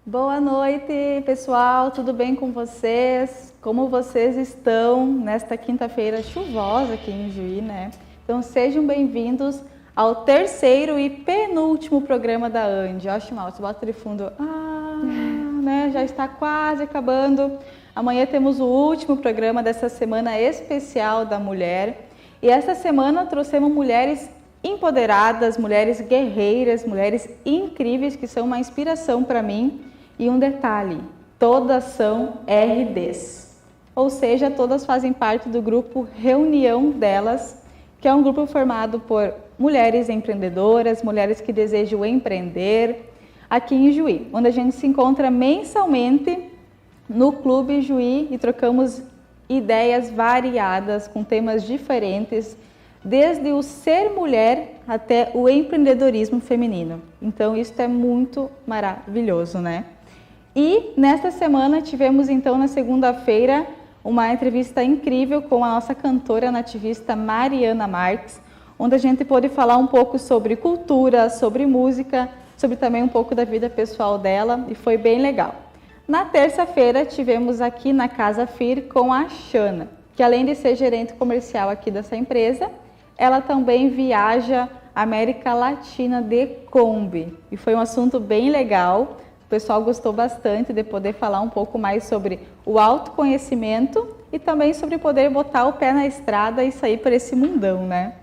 Boa noite, pessoal. Tudo bem com vocês? Como vocês estão nesta quinta-feira chuvosa aqui em Juí, né? Então sejam bem-vindos ao terceiro e penúltimo programa da Andi. Ó, Chimaltes, bota de fundo. Né? Já está quase acabando. Amanhã temos o último programa dessa semana especial da mulher. E essa semana trouxemos mulheres empoderadas, mulheres guerreiras, mulheres incríveis que são uma inspiração para mim. E um detalhe, todas são RDs, ou seja, todas fazem parte do grupo Reunião Delas, que é um grupo formado por mulheres empreendedoras, mulheres que desejam empreender, aqui em Juí, onde a gente se encontra mensalmente no Clube Juí e trocamos ideias variadas, com temas diferentes, desde o ser mulher até o empreendedorismo feminino. Então isso é muito maravilhoso, né? E nesta semana tivemos então na segunda-feira uma entrevista incrível com a nossa cantora nativista Mariana Marques, onde a gente pôde falar um pouco sobre cultura, sobre música, sobre também um pouco da vida pessoal dela e foi bem legal. Na terça-feira tivemos aqui na Casa FIR com a Xana, que além de ser gerente comercial aqui dessa empresa, ela também viaja a América Latina de Kombi e foi um assunto bem legal. O pessoal gostou bastante de poder falar um pouco mais sobre o autoconhecimento e também sobre poder botar o pé na estrada e sair por esse mundão, né?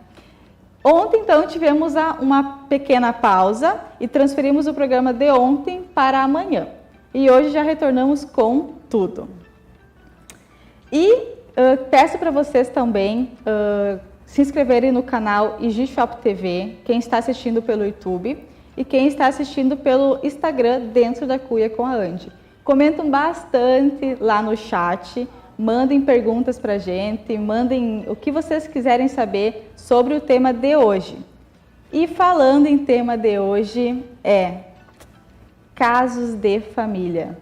Ontem, então, tivemos uma pequena pausa e transferimos o programa de ontem para amanhã. E hoje já retornamos com tudo. E peço para vocês também se inscreverem no canal IGShop TV, quem está assistindo pelo YouTube, e quem está assistindo pelo Instagram dentro da Cuia com a Andi. Comentam bastante lá no chat, mandem perguntas para a gente, mandem o que vocês quiserem saber sobre o tema de hoje. E falando em tema de hoje, casos de família.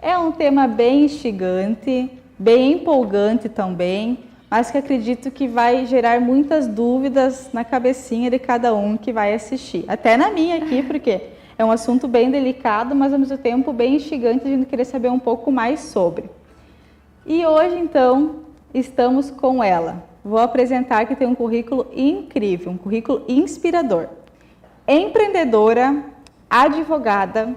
É um tema bem instigante, bem empolgante também, mas que acredito que vai gerar muitas dúvidas na cabecinha de cada um que vai assistir. Até na minha aqui, porque é um assunto bem delicado, mas ao mesmo tempo bem instigante, a gente querer saber um pouco mais sobre. E hoje, então, estamos com ela. Vou apresentar que tem um currículo incrível, um currículo inspirador. Empreendedora, advogada,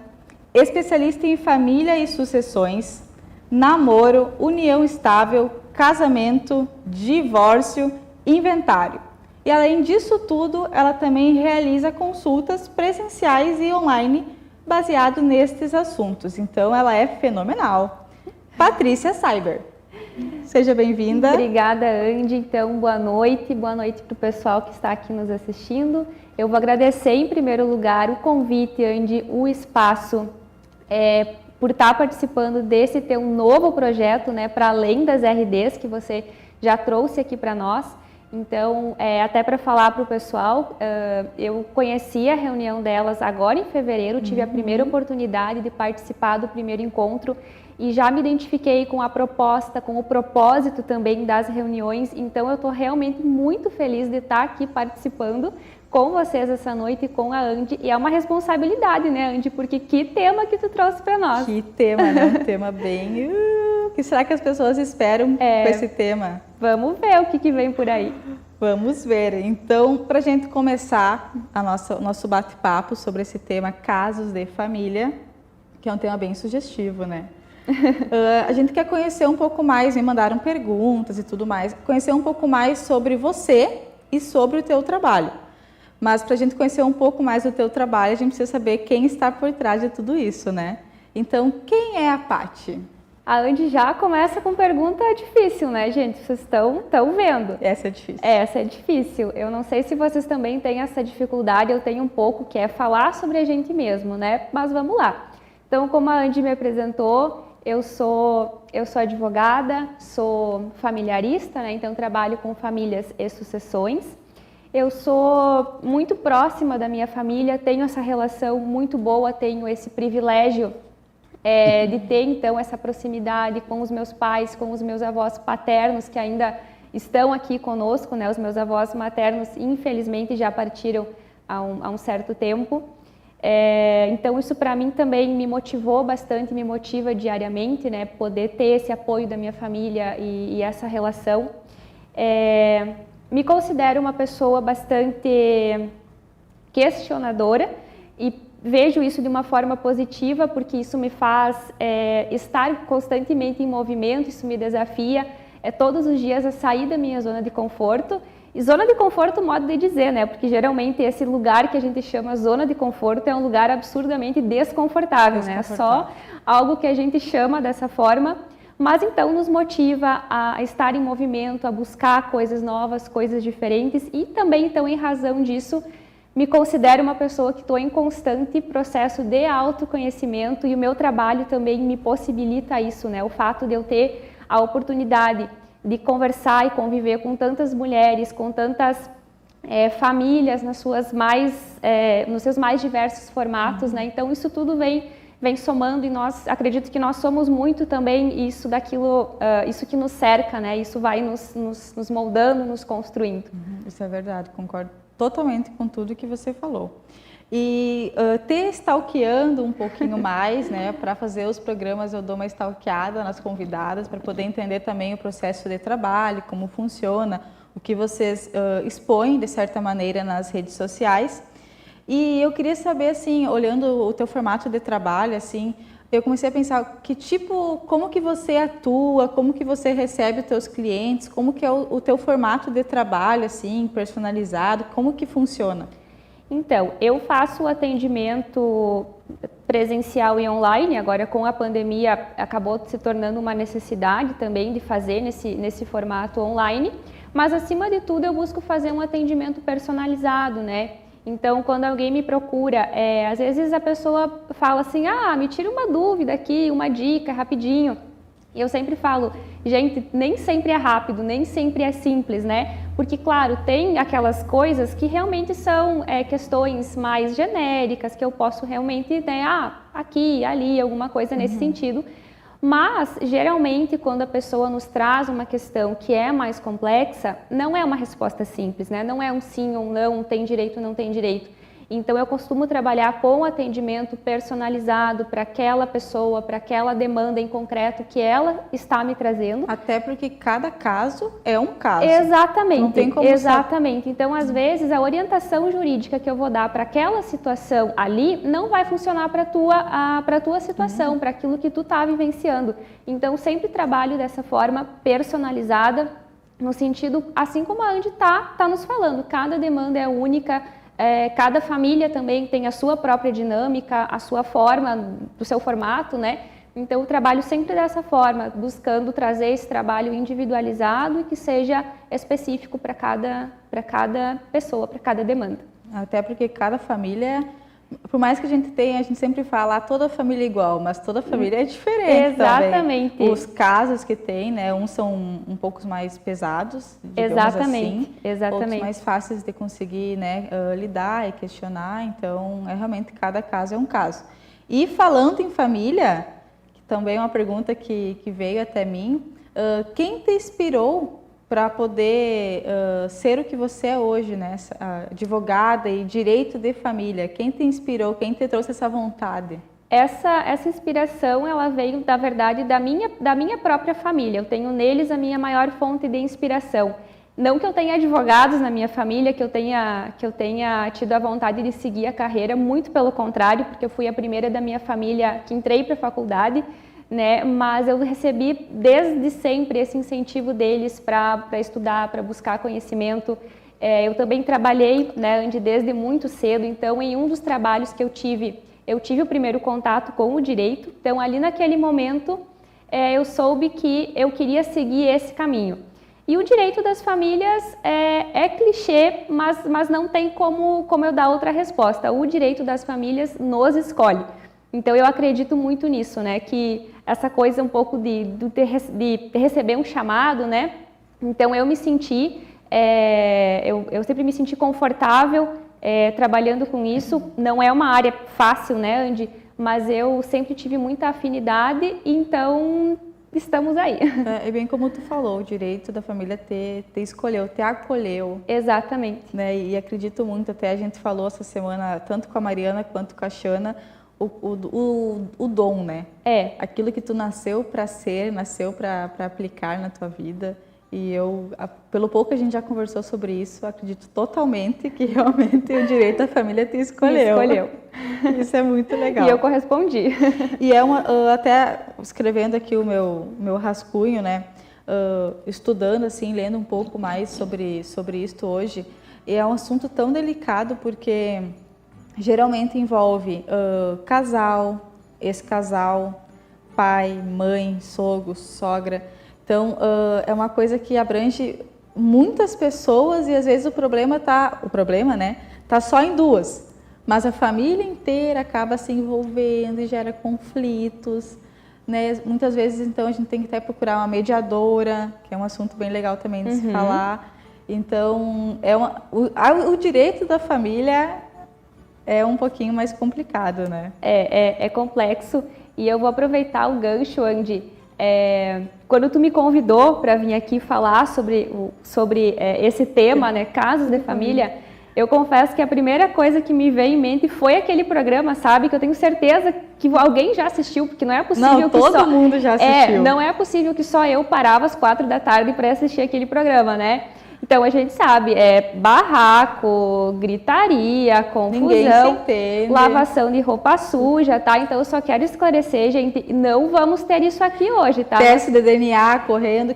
especialista em família e sucessões, namoro, união estável, casamento, divórcio, inventário. E além disso tudo, ela também realiza consultas presenciais e online baseado nestes assuntos. Então, ela é fenomenal. Patrícia Cyber. Seja bem-vinda. Obrigada, Andi. Então, boa noite para o pessoal que está aqui nos assistindo. Eu vou agradecer, em primeiro lugar, o convite, Andi, o espaço, por estar participando desse teu novo projeto, né, para além das RDs que você já trouxe aqui para nós. Então, até para falar para o pessoal, eu conheci a reunião delas agora em fevereiro, tive a primeira oportunidade de participar do primeiro encontro e já me identifiquei com a proposta, com o propósito também das reuniões. Então, eu estou realmente muito feliz de estar aqui participando com vocês essa noite, com a Andi, e é uma responsabilidade, né, Andi, porque que tema que tu trouxe para nós. Que tema, né, um tema bem... O que será que as pessoas esperam com esse tema? Vamos ver o que vem por aí. Vamos ver. Então, para a gente começar o nosso bate-papo sobre esse tema casos de família, que é um tema bem sugestivo, né? A gente quer conhecer um pouco mais, me mandaram perguntas e tudo mais, conhecer um pouco mais sobre você e sobre o teu trabalho. Mas para a gente conhecer um pouco mais do teu trabalho, a gente precisa saber quem está por trás de tudo isso, né? Então, quem é a Paty? A Andi já começa com pergunta difícil, né, gente? Vocês estão vendo. Essa é difícil. Essa é difícil. Eu não sei se vocês também têm essa dificuldade, eu tenho um pouco, que é falar sobre a gente mesmo, né? Mas vamos lá. Então, como a Andi me apresentou, eu sou advogada, sou familiarista, né? Então trabalho com famílias e sucessões. Eu sou muito próxima da minha família, tenho essa relação muito boa, tenho esse privilégio de ter então essa proximidade com os meus pais, com os meus avós paternos que ainda estão aqui conosco, né? Os meus avós maternos infelizmente já partiram há um certo tempo. Então isso para mim também me motivou bastante, me motiva diariamente, né, poder ter esse apoio da minha família e essa relação. Me considero uma pessoa bastante questionadora e vejo isso de uma forma positiva, porque isso me faz estar constantemente em movimento, isso me desafia todos os dias a sair da minha zona de conforto. E zona de conforto, modo de dizer, né? Porque geralmente esse lugar que a gente chama zona de conforto é um lugar absurdamente desconfortável, né? É só algo que a gente chama dessa forma, mas então nos motiva a estar em movimento, a buscar coisas novas, coisas diferentes e também, então, em razão disso, me considero uma pessoa que estou em constante processo de autoconhecimento e o meu trabalho também me possibilita isso, né? O fato de eu ter a oportunidade de conversar e conviver com tantas mulheres, com tantas famílias nos seus mais diversos formatos, né? Então isso tudo vem somando e acredito que nós somos muito também isso que nos cerca, né? Isso vai nos moldando, nos construindo. Isso é verdade, concordo totalmente com tudo que você falou. E te stalkeando um pouquinho mais, né, para fazer os programas eu dou uma stalkeada nas convidadas para poder entender também o processo de trabalho, como funciona, o que vocês expõem de certa maneira nas redes sociais. E eu queria saber, assim, olhando o teu formato de trabalho, assim, eu comecei a pensar como que você atua, como que você recebe os teus clientes, como que é o teu formato de trabalho, assim, personalizado, como que funciona? Então, eu faço o atendimento presencial e online, agora com a pandemia acabou se tornando uma necessidade também de fazer nesse formato online, mas acima de tudo eu busco fazer um atendimento personalizado, né? Então, quando alguém me procura, às vezes a pessoa fala assim, me tira uma dúvida aqui, uma dica, rapidinho. E eu sempre falo, gente, nem sempre é rápido, nem sempre é simples, né? Porque, claro, tem aquelas coisas que realmente são questões mais genéricas, que eu posso realmente, né, aqui, ali, alguma coisa nesse sentido. Mas, geralmente, quando a pessoa nos traz uma questão que é mais complexa, não é uma resposta simples, né? Não é um sim ou não, tem direito ou não tem direito. Então, eu costumo trabalhar com atendimento personalizado para aquela pessoa, para aquela demanda em concreto que ela está me trazendo. Até porque cada caso é um caso. Exatamente, não tem como exatamente. Então, às vezes, a orientação jurídica que eu vou dar para aquela situação ali não vai funcionar para a tua situação, para aquilo que tu está vivenciando. Então, sempre trabalho dessa forma personalizada, no sentido, assim como a Andy está nos falando, cada demanda é única. Cada família também tem a sua própria dinâmica, a sua forma, o seu formato, né? Então, eu trabalho sempre dessa forma, buscando trazer esse trabalho individualizado e que seja específico para cada pessoa, para cada demanda. Até porque cada família, por mais que a gente sempre fala, toda família é igual, mas toda família é diferente. Exatamente. Também. Os casos que tem, né? Uns são um pouco mais pesados, digamos exatamente. assim. Exatamente. Outros mais fáceis de conseguir, né, lidar e questionar. Então, realmente cada caso é um caso. E falando em família, que também é uma pergunta que veio até mim, quem te inspirou para poder ser o que você é hoje, né? Advogada e direito de família? Quem te inspirou? Quem te trouxe essa vontade? Essa inspiração, ela veio, na verdade, da minha própria família. Eu tenho neles a minha maior fonte de inspiração. Não que eu tenha advogados na minha família, que eu tenha tido a vontade de seguir a carreira, muito pelo contrário, porque eu fui a primeira da minha família que entrei para a faculdade, né? Mas eu recebi desde sempre esse incentivo deles para estudar, para buscar conhecimento. Eu também trabalhei, né, Andy, desde muito cedo, então em um dos trabalhos que eu tive o primeiro contato com o direito. Então ali naquele momento eu soube que eu queria seguir esse caminho. E o direito das famílias é clichê, mas não tem como eu dar outra resposta. O direito das famílias nos escolhe. Então eu acredito muito nisso, né? Que essa coisa um pouco de receber um chamado, né? Então eu me senti, eu sempre me senti confortável trabalhando com isso. Não é uma área fácil, né, Andy? Mas eu sempre tive muita afinidade, então estamos aí. É bem como tu falou, o direito da família te escolheu, te acolheu. Exatamente. Né? E acredito muito, até a gente falou essa semana, tanto com a Mariana quanto com a Xana, o dom, né? Aquilo que tu nasceu para ser, nasceu para aplicar na tua vida. E pelo pouco que a gente já conversou sobre isso, acredito totalmente que realmente o direito da família te escolheu. Me escolheu. Isso é muito legal. E eu correspondi. E até escrevendo aqui o meu rascunho, né? Estudando, assim, lendo um pouco mais sobre isto hoje, e é um assunto tão delicado porque geralmente envolve casal, ex-casal, pai, mãe, sogro, sogra. Então, é uma coisa que abrange muitas pessoas e às vezes o problema, né, tá só em duas, mas a família inteira acaba se envolvendo e gera conflitos, né? Muitas vezes, então, a gente tem que até procurar uma mediadora, que é um assunto bem legal também de se falar. Então, o direito da família é um pouquinho mais complicado, né? É complexo, e eu vou aproveitar o gancho, Andy. Quando tu me convidou para vir aqui falar sobre esse tema, né, casos de família, eu confesso que a primeira coisa que me veio em mente foi aquele programa, sabe, que eu tenho certeza que alguém já assistiu, porque não é possível todo mundo já assistiu. Não é possível que só eu parava às 4 da tarde para assistir aquele programa, né? Então, a gente sabe, barraco, gritaria, confusão, lavação de roupa suja, tá? Então, eu só quero esclarecer, gente, não vamos ter isso aqui hoje, tá? Teste de DNA correndo.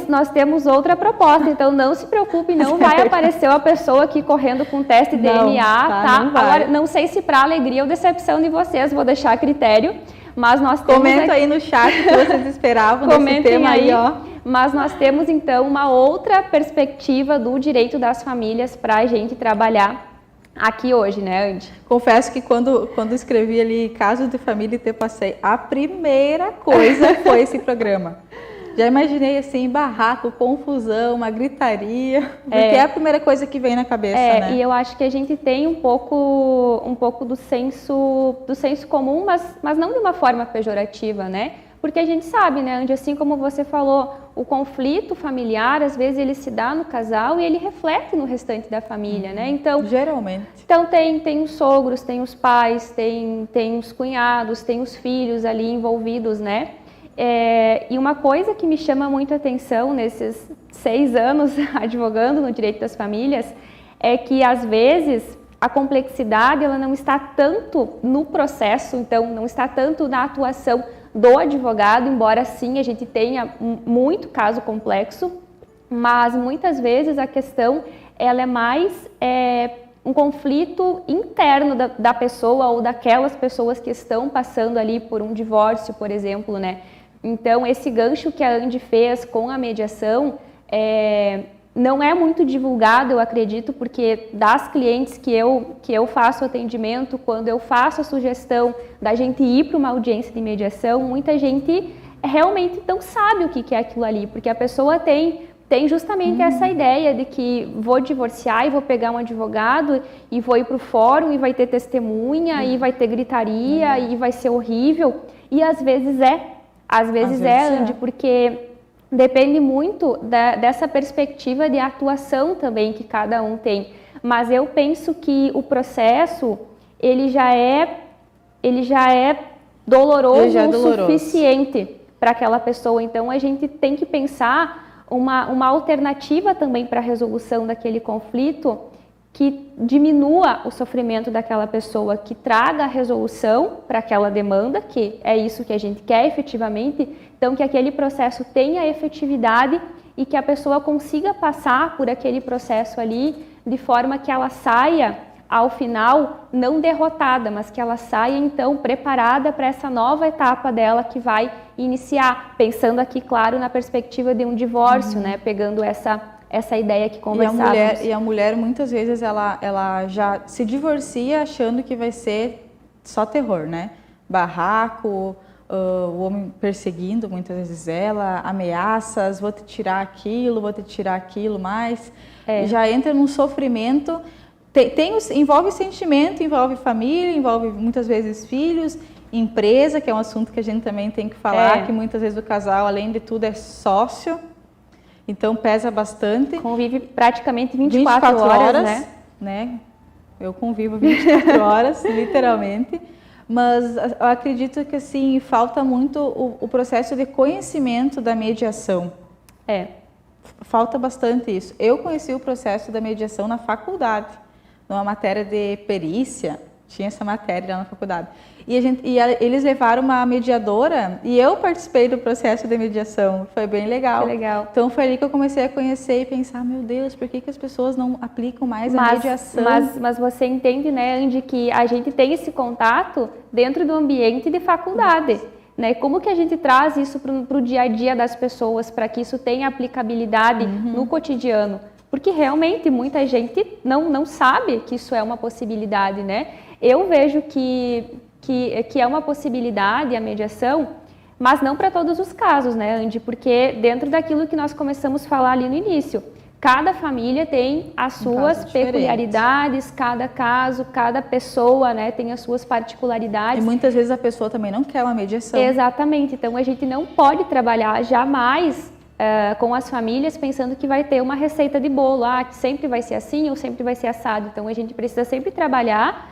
Nós temos outra proposta, então não se preocupe, não vai aparecer uma pessoa aqui correndo com teste de DNA, tá? Agora, não sei se para alegria ou decepção de vocês, vou deixar a critério, mas nós temos... Comenta aí no chat o que vocês esperavam desse tema aí, ó. Mas nós temos, então, uma outra perspectiva do direito das famílias para a gente trabalhar aqui hoje, né, Andy? Confesso que quando escrevi ali Casos de Família e Te Passei, a primeira coisa foi esse programa. Já imaginei, assim, barraco, confusão, uma gritaria, porque é a primeira coisa que vem na cabeça, né? E eu acho que a gente tem um pouco do senso comum, mas não de uma forma pejorativa, né? Porque a gente sabe, né, Andy, assim como você falou, o conflito familiar, às vezes, ele se dá no casal e ele reflete no restante da família, né? Então, geralmente. Então, tem os sogros, tem os pais, tem os cunhados, tem os filhos ali envolvidos, né? E uma coisa que me chama muito a atenção nesses 6 anos advogando no direito das famílias é que, às vezes, a complexidade ela não está tanto no processo, então, não está tanto na atuação do advogado, embora sim a gente tenha muito caso complexo, mas muitas vezes a questão ela é mais um conflito interno da pessoa ou daquelas pessoas que estão passando ali por um divórcio, por exemplo, né? Então, esse gancho que a Andy fez com a mediação não é muito divulgado, eu acredito, porque das clientes que eu faço atendimento, quando eu faço a sugestão da gente ir para uma audiência de mediação, muita gente realmente não sabe o que é aquilo ali, porque a pessoa tem justamente essa ideia de que vou divorciar e vou pegar um advogado e vou ir para o fórum e vai ter testemunha e vai ter gritaria e vai ser horrível, e às vezes Andy, porque depende muito dessa perspectiva de atuação também que cada um tem. Mas eu penso que o processo, ele já é doloroso o suficiente para aquela pessoa. Então, a gente tem que pensar uma alternativa também para a resolução daquele conflito que diminua o sofrimento daquela pessoa, que traga a resolução para aquela demanda, que é isso que a gente quer efetivamente, então que aquele processo tenha efetividade e que a pessoa consiga passar por aquele processo ali de forma que ela saia ao final não derrotada, mas que ela saia então preparada para essa nova etapa dela que vai iniciar, pensando aqui, claro, na perspectiva de um divórcio, né, pegando essa ideia que conversávamos. E a mulher muitas vezes ela já se divorcia achando que vai ser só terror, né? Barraco, o homem perseguindo muitas vezes ela, ameaças, vou te tirar aquilo mais. Já entra num sofrimento, envolve sentimento, envolve família, envolve muitas vezes filhos, empresa, que é um assunto que a gente também tem que falar, que muitas vezes o casal, além de tudo, é sócio, então pesa bastante. Convive praticamente 24 horas, né? Eu convivo 24 horas, literalmente. Mas eu acredito que assim, falta muito o processo de conhecimento da mediação. Falta bastante isso. Eu conheci o processo da mediação na faculdade, numa matéria de perícia, tinha essa matéria lá na faculdade. Eles levaram uma mediadora e eu participei do processo de mediação. Foi bem legal. Que legal. Então foi ali que eu comecei a conhecer e pensar, meu Deus, por que as pessoas não aplicam mais a mediação? Mas você entende, né, Andy, que a gente tem esse contato dentro do ambiente de faculdade. Né? Como que a gente traz isso para o dia a dia das pessoas, para que isso tenha aplicabilidade no cotidiano? Porque realmente muita gente não sabe que isso é uma possibilidade, né? Eu vejo que é uma possibilidade a mediação, mas não para todos os casos, né, Andy? Porque dentro daquilo que nós começamos a falar ali no início, cada família tem as suas peculiaridades, cada caso, cada pessoa, né, tem as suas particularidades. E muitas vezes a pessoa também não quer uma mediação. Exatamente, então a gente não pode trabalhar jamais com as famílias pensando que vai ter uma receita de bolo, que sempre vai ser assim ou sempre vai ser assado. Então a gente precisa sempre trabalhar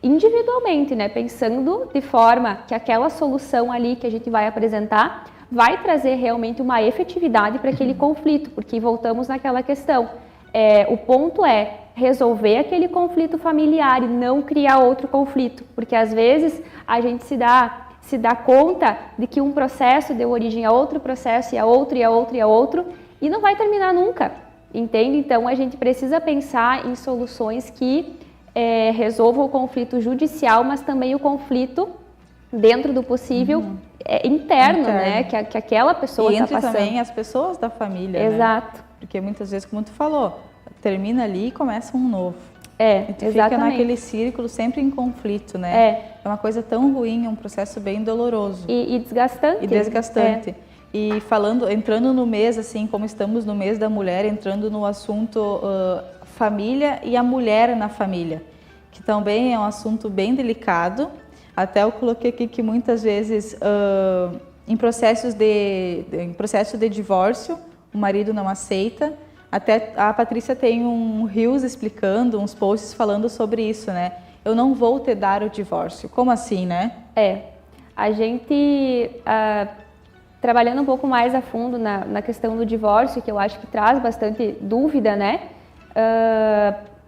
individualmente, né, pensando de forma que aquela solução ali que a gente vai apresentar vai trazer realmente uma efetividade para aquele conflito, porque voltamos naquela questão. O ponto é resolver aquele conflito familiar e não criar outro conflito, porque às vezes a gente se dá conta de que um processo deu origem a outro processo, e a outro, e a outro, e a outro, e não vai terminar nunca, entende? Então a gente precisa pensar em soluções que resolvam o conflito judicial, mas também o conflito dentro do possível interno, né? Que aquela pessoa está passando. E entre também as pessoas da família, Exato. Né? Porque muitas vezes, como tu falou, termina ali e começa um novo. E tu exatamente. fica naquele círculo sempre em conflito, né? É uma coisa tão ruim, um processo bem doloroso. E desgastante. E desgastante. E entrando no mês, assim, como estamos no mês da mulher, entrando no assunto família e a mulher na família, que também é um assunto bem delicado. Até eu coloquei aqui que muitas vezes em processo de divórcio, o marido não aceita. Até a Patrícia tem um reels explicando, uns posts falando sobre isso, né? Eu não vou te dar o divórcio. Como assim, né? A gente, trabalhando um pouco mais a fundo na questão do divórcio, que eu acho que traz bastante dúvida, né?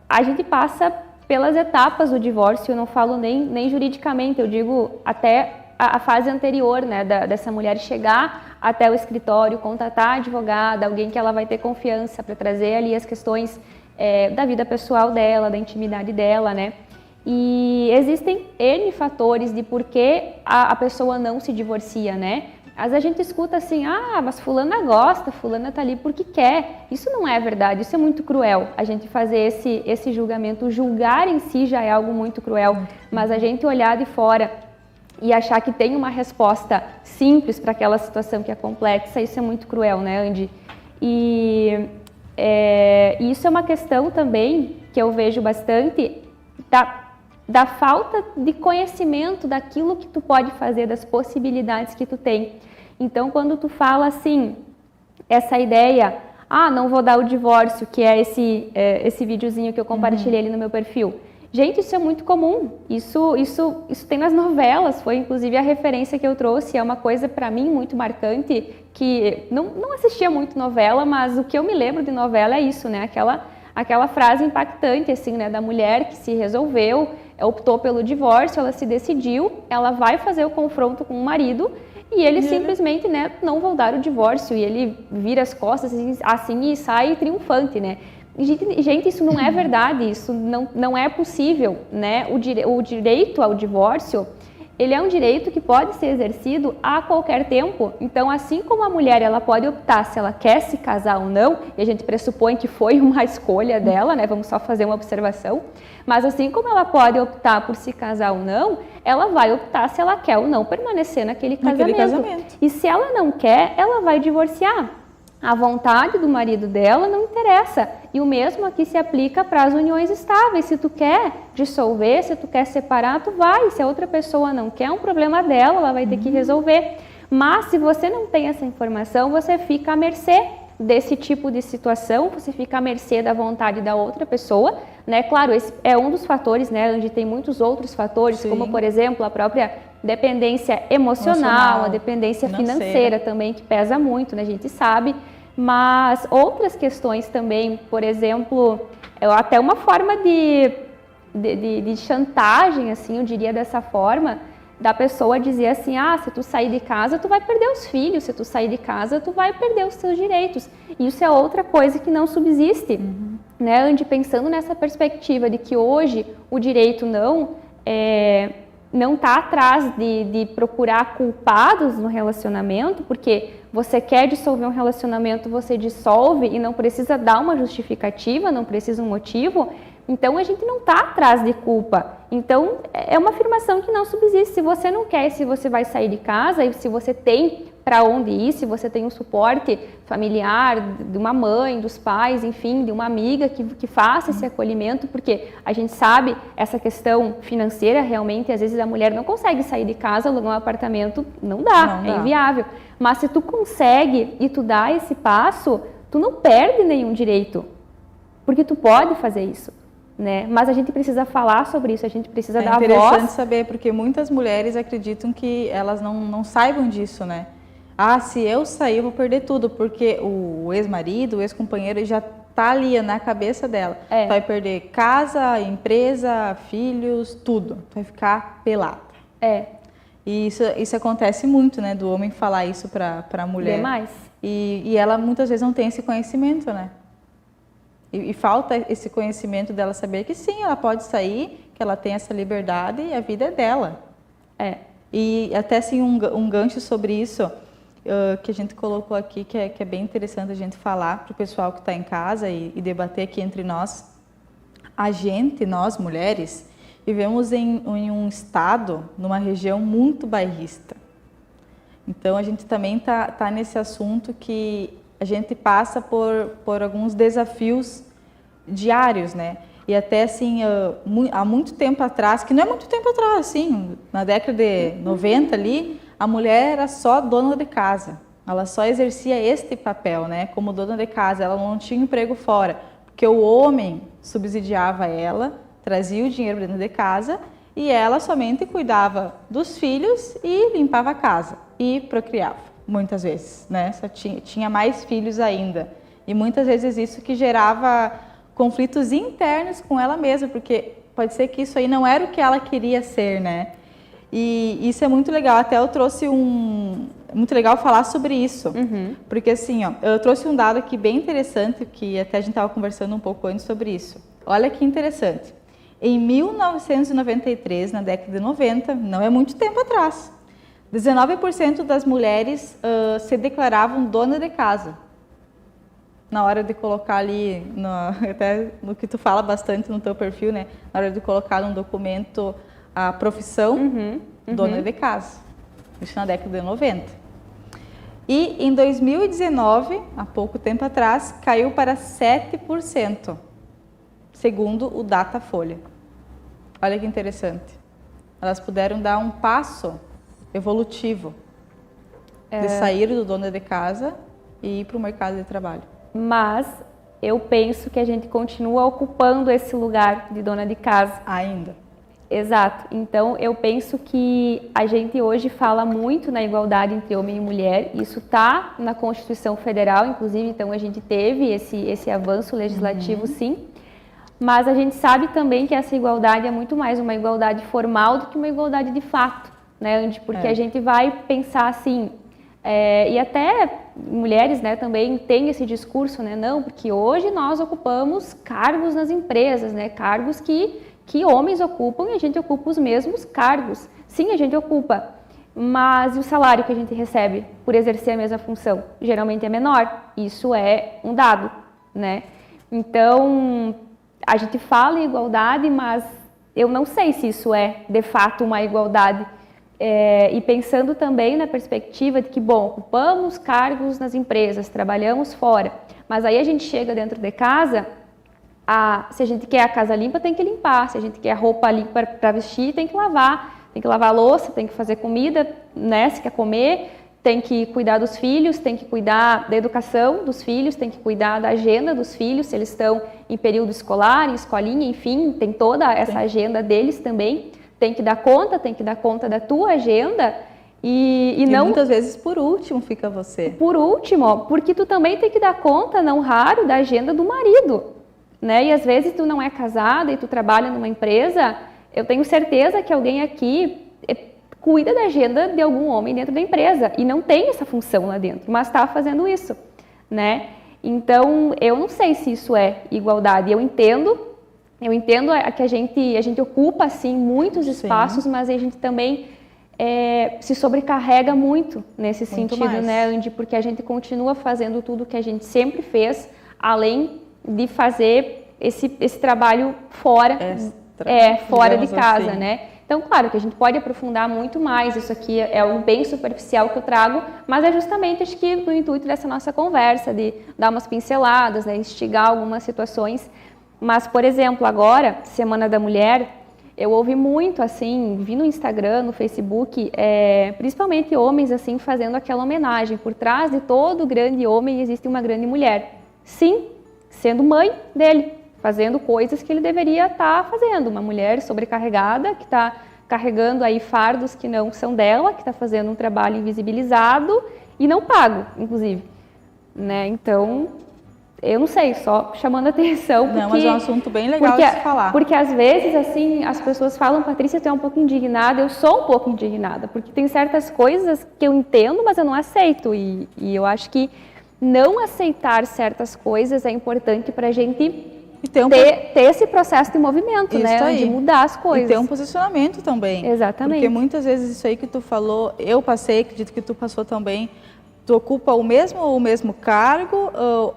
A gente passa pelas etapas do divórcio, eu não falo nem juridicamente, eu digo até a fase anterior, né, dessa mulher chegar até o escritório, contratar a advogada, alguém que ela vai ter confiança para trazer ali as questões da vida pessoal dela, da intimidade dela, né? E existem N fatores de por que a pessoa não se divorcia, né? Às vezes a gente escuta assim, mas fulana gosta, fulana tá ali porque quer. Isso não é verdade, isso é muito cruel. A gente fazer esse julgamento, julgar em si já é algo muito cruel, mas a gente olhar de fora e achar que tem uma resposta simples para aquela situação que é complexa, isso é muito cruel, né, Andy? E isso é uma questão também que eu vejo bastante da falta de conhecimento daquilo que tu pode fazer, das possibilidades que tu tem. Então, quando tu fala assim, essa ideia, não vou dar o divórcio, que é esse videozinho que eu compartilhei ali no meu perfil. Gente, isso é muito comum, isso tem nas novelas, foi inclusive a referência que eu trouxe, é uma coisa para mim muito marcante, que não assistia muito novela, mas o que eu me lembro de novela é isso, né? Aquela frase impactante, assim, né, da mulher que se resolveu, optou pelo divórcio, ela se decidiu, ela vai fazer o confronto com o marido e ele simplesmente, né, não vai dar o divórcio e ele vira as costas assim e sai triunfante, né? Gente, isso não é verdade, isso não é possível, né? O direito ao divórcio, ele é um direito que pode ser exercido a qualquer tempo. Então, assim como a mulher, ela pode optar se ela quer se casar ou não, e a gente pressupõe que foi uma escolha dela, né? Vamos só fazer uma observação. Mas assim como ela pode optar por se casar ou não, ela vai optar se ela quer ou não permanecer naquele casamento. E se ela não quer, ela vai divorciar. a vontade do marido dela não interessa. E o mesmo aqui se aplica para as uniões estáveis. Se tu quer dissolver, se tu quer separar, tu vai. Se a outra pessoa não quer, é um problema dela, ela vai ter que resolver. Mas se você não tem essa informação, você fica à mercê desse tipo de situação, você fica à mercê da vontade da outra pessoa, né? Claro, esse é um dos fatores, né? Onde tem muitos outros fatores, sim, como por exemplo a própria dependência emocional, a dependência financeira também, que pesa muito, né? A gente sabe, mas outras questões também, por exemplo, até uma forma de chantagem, assim, eu diria dessa forma, da pessoa dizer assim, se tu sair de casa, tu vai perder os filhos, se tu sair de casa, tu vai perder os teus direitos. Isso é outra coisa que não subsiste, né? Ande pensando nessa perspectiva de que hoje o direito não está atrás de procurar culpados no relacionamento, porque você quer dissolver um relacionamento, você dissolve e não precisa dar uma justificativa, não precisa um motivo. Então, a gente não está atrás de culpa. Então, é uma afirmação que não subsiste. Se você não quer, se você vai sair de casa, e se você tem para onde ir, se você tem um suporte familiar, de uma mãe, dos pais, enfim, de uma amiga que faça esse acolhimento, porque a gente sabe essa questão financeira, realmente, às vezes a mulher não consegue sair de casa, alugar um apartamento, não dá, é inviável. Mas se tu consegue e tu dá esse passo, tu não perde nenhum direito, porque tu pode fazer isso. Né? Mas a gente precisa falar sobre isso, a gente precisa dar voz. É interessante saber, porque muitas mulheres acreditam que elas não saibam disso, né? Se eu sair eu vou perder tudo, porque o ex-marido, o ex-companheiro já tá ali na cabeça dela. Vai perder casa, empresa, filhos, tudo. Vai ficar pelada. E isso acontece muito, né? Do homem falar isso para a mulher. Demais. E ela muitas vezes não tem esse conhecimento, né? E falta esse conhecimento dela saber que sim, ela pode sair, que ela tem essa liberdade e a vida é dela. E até assim um gancho sobre isso que a gente colocou aqui, que é bem interessante a gente falar para o pessoal que está em casa e debater aqui entre nós. Nós mulheres, vivemos em um estado, numa região muito bairrista. Então a gente também tá nesse assunto que a gente passa por alguns desafios diários, né? E até assim, há muito tempo atrás, que não é muito tempo atrás, assim, na década de 90 ali, a mulher era só dona de casa. Ela só exercia este papel, né? Como dona de casa, ela não tinha emprego fora, porque o homem subsidiava ela, trazia o dinheiro dentro de casa e ela somente cuidava dos filhos e limpava a casa e procriava. Muitas vezes, né? Só tinha mais filhos ainda. E muitas vezes isso que gerava conflitos internos com ela mesma, porque pode ser que isso aí não era o que ela queria ser, né? E isso é muito legal. Até eu trouxe muito legal falar sobre isso. Porque assim, eu trouxe um dado aqui bem interessante, que até a gente estava conversando um pouco antes sobre isso. Olha que interessante. Em 1993, na década de 90, não é muito tempo atrás, 19% das mulheres se declaravam dona de casa. Na hora de colocar ali, até no que tu fala bastante no teu perfil, né? Na hora de colocar num documento a profissão dona de casa. Isso na década de 90. E em 2019, há pouco tempo atrás, caiu para 7%, segundo o Datafolha. Olha que interessante. Elas puderam dar um passo evolutivo de sair do dono de casa e ir para o mercado de trabalho. Mas eu penso que a gente continua ocupando esse lugar de dona de casa. Ainda. Exato. Então, eu penso que a gente hoje fala muito na igualdade entre homem e mulher. Isso está na Constituição Federal, inclusive, então a gente teve esse avanço legislativo, sim. Mas a gente sabe também que essa igualdade é muito mais uma igualdade formal do que uma igualdade de fato. Né, porque a gente vai pensar assim, e até mulheres, né, também tem esse discurso, né, não, porque hoje nós ocupamos cargos nas empresas, né, cargos que homens ocupam e a gente ocupa os mesmos cargos. Sim, a gente ocupa, mas e o salário que a gente recebe por exercer a mesma função? Geralmente é menor, isso é um dado, né? Então, a gente fala em igualdade, mas eu não sei se isso é de fato uma igualdade. E pensando também na perspectiva de que, bom, ocupamos cargos nas empresas, trabalhamos fora, mas aí a gente chega dentro de casa, se a gente quer a casa limpa, tem que limpar, se a gente quer a roupa limpa para vestir, tem que lavar a louça, tem que fazer comida, né, se quer comer, tem que cuidar dos filhos, tem que cuidar da educação dos filhos, tem que cuidar da agenda dos filhos, se eles estão em período escolar, em escolinha, enfim, tem toda essa agenda deles também. Tem que dar conta da tua agenda e não... muitas vezes por último fica você. Por último, porque tu também tem que dar conta, não raro, da agenda do marido, né? E às vezes tu não é casada e tu trabalha numa empresa, eu tenho certeza que alguém aqui cuida da agenda de algum homem dentro da empresa e não tem essa função lá dentro, mas está fazendo isso, né? Então, eu não sei se isso é igualdade. Eu entendo que a gente ocupa, assim, muitos espaços, mas a gente também se sobrecarrega muito nesse sentido, né, Andy? Porque a gente continua fazendo tudo que a gente sempre fez, além de fazer esse trabalho fora de casa, assim, né? Então, claro que a gente pode aprofundar muito mais, isso aqui é um bem superficial que eu trago, mas é justamente, acho que, no intuito dessa nossa conversa, de dar umas pinceladas, né, instigar algumas situações. Mas, por exemplo, agora, Semana da Mulher, eu ouvi muito, assim, vi no Instagram, no Facebook, principalmente homens, assim, fazendo aquela homenagem. Por trás de todo grande homem existe uma grande mulher. Sim, sendo mãe dele, fazendo coisas que ele deveria estar fazendo. Uma mulher sobrecarregada, que está carregando aí fardos que não são dela, que está fazendo um trabalho invisibilizado e não pago, inclusive. Né? Então... eu não sei, só chamando a atenção. Porque, não, mas é um assunto bem legal de se falar. Porque às vezes, assim, as pessoas falam, Patrícia, tu é um pouco indignada. Eu sou um pouco indignada, porque tem certas coisas que eu entendo, mas eu não aceito. E eu acho que não aceitar certas coisas é importante para a gente ter esse processo de movimento, né? Aí. De mudar as coisas. E ter um posicionamento também. Exatamente. Porque muitas vezes isso aí que tu falou, eu passei, acredito que tu passou também. Tu ocupa o mesmo cargo,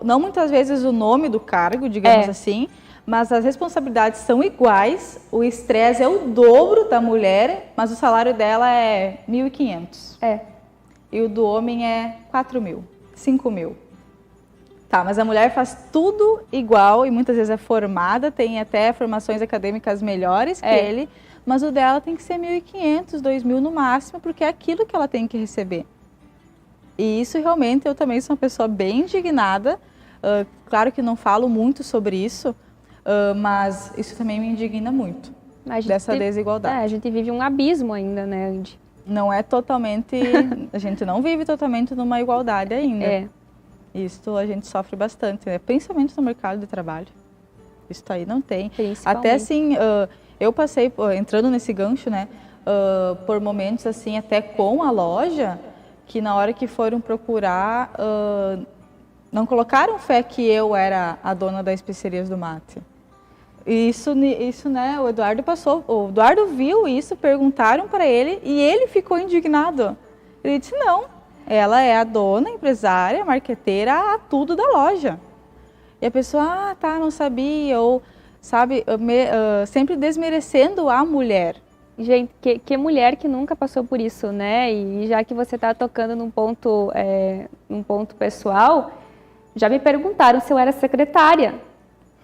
não muitas vezes o nome do cargo, digamos assim, mas as responsabilidades são iguais, o estresse é o dobro da mulher, mas o salário dela é 1.500. E o do homem é 4.000, 5.000. Tá, mas a mulher faz tudo igual e muitas vezes é formada, tem até formações acadêmicas melhores que ele, mas o dela tem que ser 1.500, 2.000 no máximo, porque é aquilo que ela tem que receber. E isso realmente, eu também sou uma pessoa bem indignada, claro que não falo muito sobre isso, mas isso também me indigna muito, dessa desigualdade. A gente vive um abismo ainda, né, Andy? Não é totalmente, a gente não vive totalmente numa igualdade ainda. Isso a gente sofre bastante, né? Principalmente no mercado de trabalho. Isso aí não tem. Até assim, eu passei, entrando nesse gancho, né, por momentos assim, até com a loja, que na hora que foram procurar, não colocaram fé que eu era a dona das especiarias do mate. E isso, né, o Eduardo viu isso, perguntaram para ele e ele ficou indignado. Ele disse, não, ela é a dona, empresária, marqueteira, tudo da loja. E a pessoa, não sabia, ou, sabe, sempre desmerecendo a mulher. Gente, que mulher que nunca passou por isso, né? E já que você está tocando num ponto pessoal, já me perguntaram se eu era secretária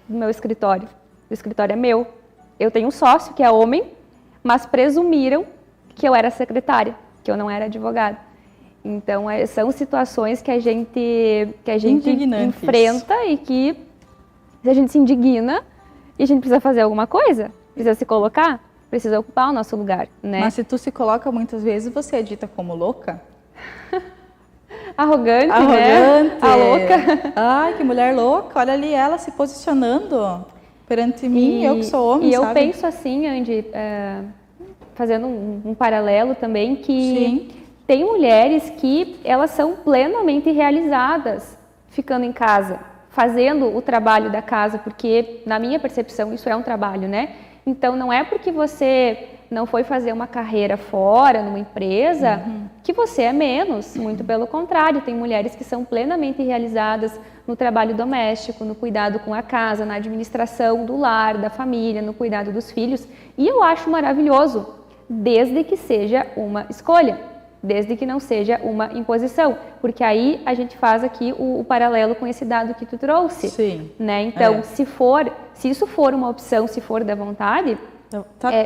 do meu escritório. O escritório é meu. Eu tenho um sócio que é homem, mas presumiram que eu era secretária, que eu não era advogada. Então, são situações que a gente enfrenta e que a gente se indigna e a gente precisa fazer alguma coisa, precisa se colocar. Precisa ocupar o nosso lugar, né? Mas se tu se coloca muitas vezes, você é dita como louca? Arrogante, né? A louca. Ai, que mulher louca. Olha ali ela se posicionando perante mim, eu que sou homem, e sabe? Eu penso assim, Andy, fazendo um paralelo também, que tem mulheres que elas são plenamente realizadas ficando em casa, fazendo o trabalho da casa, porque na minha percepção isso é um trabalho, né? Então, não é porque você não foi fazer uma carreira fora, numa empresa, que você é menos. Muito pelo contrário, tem mulheres que são plenamente realizadas no trabalho doméstico, no cuidado com a casa, na administração do lar, da família, no cuidado dos filhos. E eu acho maravilhoso desde que seja uma escolha, desde que não seja uma imposição, porque aí a gente faz aqui o paralelo com esse dado que tu trouxe. Sim. Né? Então, se isso for uma opção, se for da vontade,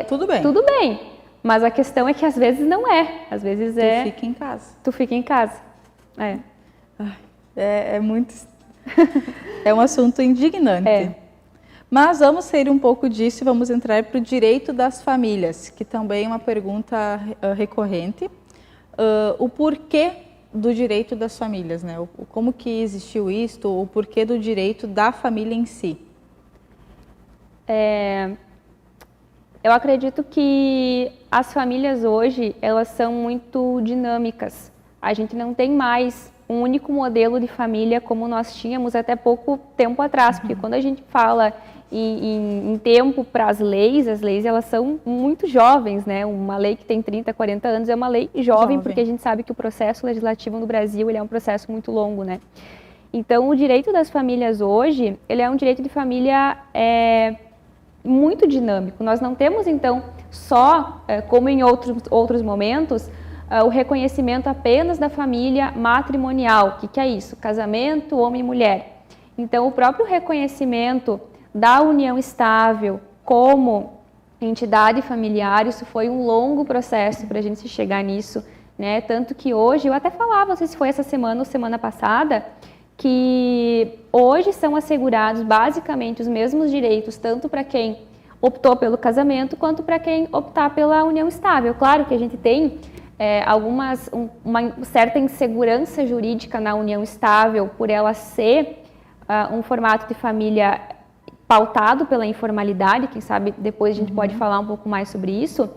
tudo bem. Tudo bem, mas a questão é que às vezes não é, às vezes Tu fica em casa. Tu fica em casa, É muito... é um assunto indignante. Mas vamos sair um pouco disso e vamos entrar para o direito das famílias, que também é uma pergunta recorrente. O porquê do direito das famílias, né? Como que existiu isto, o porquê do direito da família em si? Eu acredito que as famílias hoje, elas são muito dinâmicas. A gente não tem mais um único modelo de família como nós tínhamos até pouco tempo atrás, porque quando a gente fala em tempo para as leis elas são muito jovens, né? Uma lei que tem 30, 40 anos é uma lei jovem, porque a gente sabe que o processo legislativo no Brasil ele é um processo muito longo, né? Então, o direito das famílias hoje, ele é um direito de família muito dinâmico. Nós não temos, então, só, como em outros momentos, o reconhecimento apenas da família matrimonial. O que é isso? Casamento, homem e mulher. Então, o próprio reconhecimento da união estável como entidade familiar, isso foi um longo processo para a gente chegar nisso, né? Tanto que hoje, eu até falava, não sei se foi essa semana ou semana passada, que hoje são assegurados basicamente os mesmos direitos, tanto para quem optou pelo casamento, quanto para quem optar pela união estável. Claro que a gente tem uma certa insegurança jurídica na união estável, por ela ser um formato de família pautado pela informalidade, quem sabe depois a gente pode falar um pouco mais sobre isso,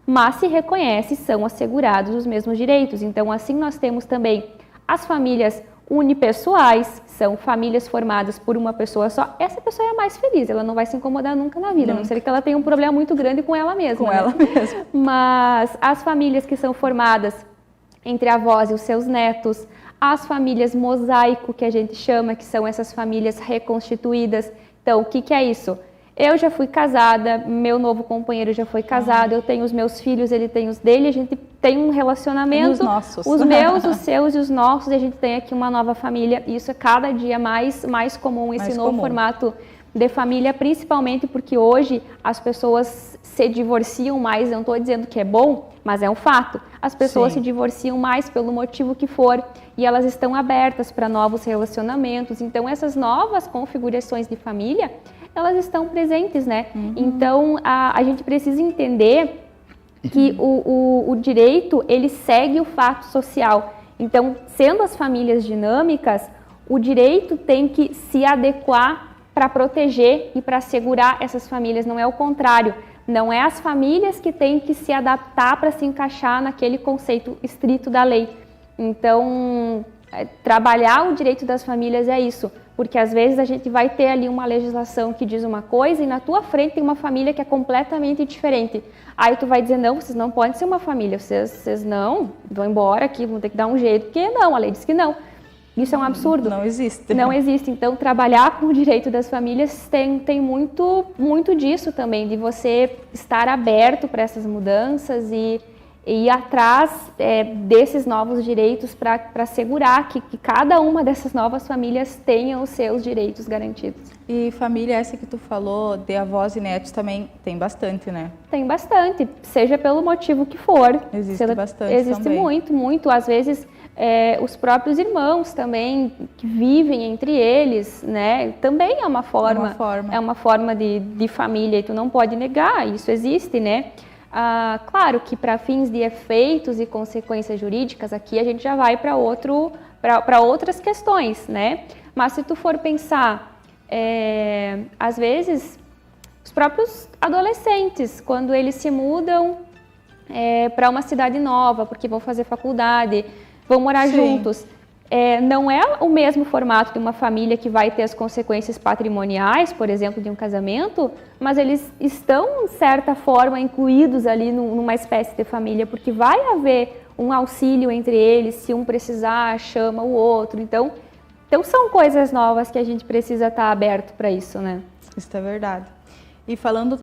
mas se reconhece, são assegurados os mesmos direitos. Então, assim, nós temos também as famílias unipessoais, são famílias formadas por uma pessoa só. Essa pessoa é a mais feliz, ela não vai se incomodar nunca na vida, a não ser que ela tenha um problema muito grande com ela mesma. Com ela mesma. Mas as famílias que são formadas entre avós e os seus netos, as famílias mosaico, que a gente chama, que são essas famílias reconstituídas. Então, o que é isso? Eu já fui casada, meu novo companheiro já foi casado, eu tenho os meus filhos, ele tem os dele, a gente tem um relacionamento, os nossos. Os meus, os seus e os nossos, e a gente tem aqui uma nova família. Isso é cada dia mais comum, esse novo formato de família, principalmente porque hoje as pessoas se divorciam mais, não estou dizendo que é bom, mas é um fato. As pessoas se divorciam mais pelo motivo que for e elas estão abertas para novos relacionamentos. Então, essas novas configurações de família, elas estão presentes, né? Então, a gente precisa entender que o direito, ele segue o fato social. Então, sendo as famílias dinâmicas, o direito tem que se adequar para proteger e para assegurar essas famílias, não é o contrário. Não é as famílias que têm que se adaptar para se encaixar naquele conceito estrito da lei. Então, trabalhar o direito das famílias é isso, porque às vezes a gente vai ter ali uma legislação que diz uma coisa e na tua frente tem uma família que é completamente diferente. Aí tu vai dizer, não, vocês não podem ser uma família, vocês não, vão embora aqui, vão ter que dar um jeito, porque não, a lei diz que não. Isso é um absurdo. Não existe. Não existe. Então, trabalhar com o direito das famílias tem muito disso também, de você estar aberto para essas mudanças e ir atrás desses novos direitos para assegurar que cada uma dessas novas famílias tenha os seus direitos garantidos. E família essa que tu falou, de avós e netos, também tem bastante, né? Tem bastante, seja pelo motivo que for. Existe bastante Existe também. muito. Às vezes, os próprios irmãos também, que vivem entre eles, né? Também é uma forma, de família e tu não pode negar, isso existe, né? Claro que para fins de efeitos e consequências jurídicas, aqui a gente já vai para outras questões, né? Mas se tu for pensar, às vezes, os próprios adolescentes, quando eles se mudam para uma cidade nova, porque vão fazer faculdade, vão morar juntos, não é o mesmo formato de uma família que vai ter as consequências patrimoniais, por exemplo, de um casamento, mas eles estão, de certa forma, incluídos ali numa espécie de família, porque vai haver um auxílio entre eles, se um precisar, chama o outro. Então são coisas novas que a gente precisa estar aberto para isso, né? Isso é verdade. E falando